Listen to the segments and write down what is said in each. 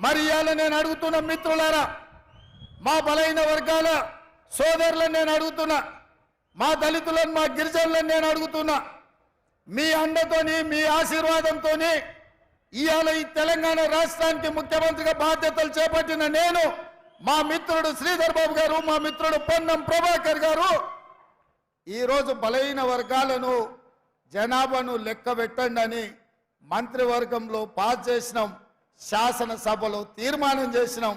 మరి ఇవాళ నేను అడుగుతున్న మిత్రులారా, మా బలైన వర్గాల సోదరులను నేను అడుగుతున్నా, మా దళితులను మా గిరిజనులను నేను అడుగుతున్నా, మీ అండతోని మీ ఆశీర్వాదంతోని ఇవాళ ఈ తెలంగాణ రాష్ట్రానికి ముఖ్యమంత్రిగా బాధ్యతలు చేపట్టిన నేను, మా మిత్రుడు శ్రీధర్ బాబు గారు, మా మిత్రుడు పొన్నం ప్రభాకర్ గారు ఈరోజు బలైన వర్గాలను జనాభాను లెక్క పెట్టండి అని మంత్రివర్గంలో పాస్ చేసినాం, శాసనసభలో తీర్మానం చేసినాం,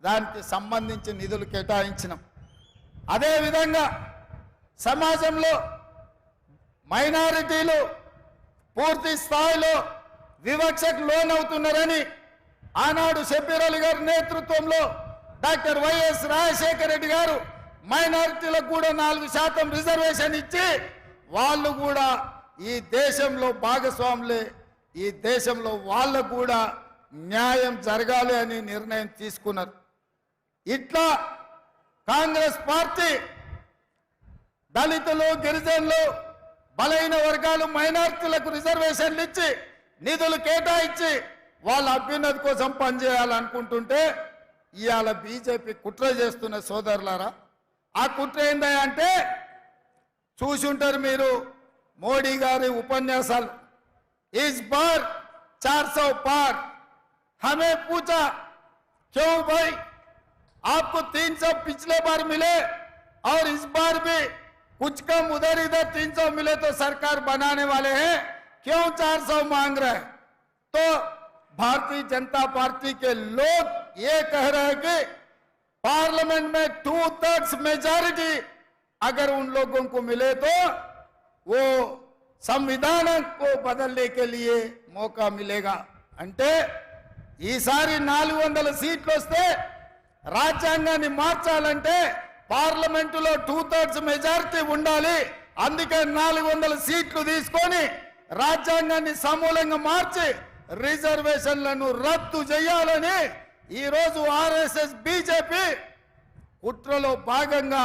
దానికి సంబంధించి నిధులు కేటాయించినాం. అదేవిధంగా సమాజంలో మైనారిటీలు పూర్తి స్థాయిలో వివక్షకు లోనవుతున్నారని ఆనాడు షబ్బీర్ అలీ గారి నేతృత్వంలో డాక్టర్ వైఎస్ రాజశేఖర రెడ్డి గారు మైనారిటీలకు కూడా 4% రిజర్వేషన్ ఇచ్చి వాళ్ళు కూడా ఈ దేశంలో భాగస్వాములే, ఈ దేశంలో వాళ్ళకు కూడా న్యాయం జరగాలి అని నిర్ణయం తీసుకున్నారు. ఇట్లా కాంగ్రెస్ పార్టీ దళితులు, గిరిజనులు, బలైన వర్గాలు, మైనారిటీలకు రిజర్వేషన్లు ఇచ్చి నిధులు కేటాయించి వాళ్ళ అభ్యున్నతి కోసం పనిచేయాలనుకుంటుంటే ఇవాళ బీజేపీ కుట్ర చేస్తున్న సోదరులారా, ఆ కుట్ర ఏందా అంటే చూసి ఉంటారు మీరు మోడీ గారి ఉపన్యాసాలు. ఇస్ బార్ 400 पार, हमें पूछा क्यों भाई आपको 300 पिछले बार मिले और इस बार भी कुछ कम उधर इधर 300 मिले तो सरकार बनाने वाले हैं, क्यों 400 मांग रहे हैं? तो भारतीय जनता पार्टी के लोग ये कह रहे हैं कि पार्लियामेंट में 2/3 मेजॉरिटी अगर उन लोगों को मिले तो वो संविधान को बदलने के लिए मौका मिलेगा. అంటే ఈసారి 400 సీట్లు వస్తే రాజ్యాంగాన్ని మార్చాలంటే పార్లమెంటులో 2/3 మెజారిటీ ఉండాలి. అందుకే 400 సీట్లు తీసుకొని రాజ్యాంగాన్ని సమూలంగా మార్చి రిజర్వేషన్లను రద్దు చేయాలని ఈరోజు ఆర్ఎస్ఎస్ బీజేపీ కుట్రలో భాగంగా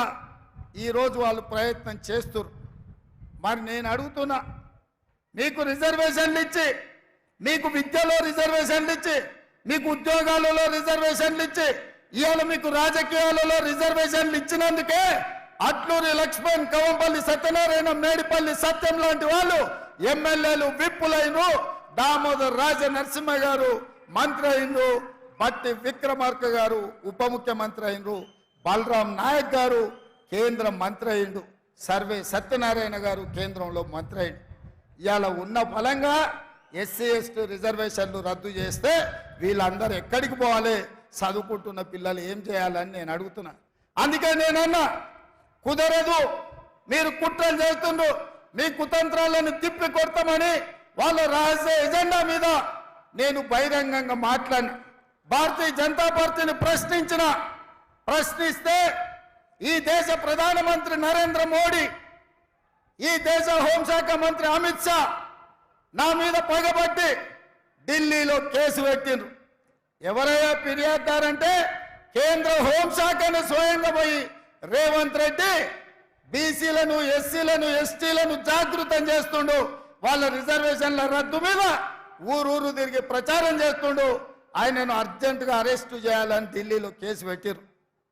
ఈరోజు వాళ్ళు ప్రయత్నం చేస్తున్నారు. మరి నేను అడుగుతున్నా, మీకు రిజర్వేషన్లు ఇచ్చి, మీకు విద్యలో రిజర్వేషన్లు ఇచ్చి, మీకు ఉద్యోగాలలో రిజర్వేషన్లు ఇచ్చి, ఇవాళ మీకు రాజకీయాలలో రిజర్వేషన్లు ఇచ్చినందుకే అట్లూరి లక్ష్మణ్, కవంపల్లి సత్యనారాయణ, మేడిపల్లి సత్యం లాంటి వాళ్ళు ఎమ్మెల్యేలు విప్పులైనరు, దామోదర్ రాజ నరసింహ గారు మంత్రి అయినరు, బట్టి విక్రమార్క గారు ఉప ముఖ్యమంత్రి అయినరు, బలరాం నాయక్ గారు కేంద్ర మంత్రి అయిండు, సర్వే సత్యనారాయణ గారు కేంద్రంలో మంత్రి అయిండు. ఇవాళ ఉన్న ఫలంగా ఎస్సీ ఎస్టీ రిజర్వేషన్లు రద్దు చేస్తే వీళ్ళందరూ ఎక్కడికి పోవాలి? చదువుకుంటున్న పిల్లలు ఏం చేయాలని నేను అడుగుతున్నా. అందుకే నేనన్నా కుదరదు, మీరు కుట్రలు చేస్తుండ్రు, మీ కుతంత్రాలను తిప్పి కొడతామని వాళ్ళ రహస్య ఎజెండా మీద నేను బహిరంగంగా మాట్లాడిన. భారతీయ జనతా పార్టీని ప్రశ్నిస్తే ఈ దేశ ప్రధానమంత్రి నరేంద్ర మోడీ, ఈ దేశ హోంశాఖ మంత్రి అమిత్ షా నా మీద పగబట్టి ఢిల్లీలో కేసు పెట్టిండ్రు. ఎవరయ్యా ఫిర్యాదుదారంటే కేంద్ర హోంశాఖను స్వయంగా పోయి రేవంత్ రెడ్డి బీసీలను, ఎస్సీలను, ఎస్టీలను జాగృతం చేస్తుండు, వాళ్ళ రిజర్వేషన్ల రద్దు మీద ఊరూరు తిరిగి ప్రచారం చేస్తుండు. ఆయనను అర్జెంటుగా అరెస్టు చేయాలని ఢిల్లీలో కేసు పెట్టిరు.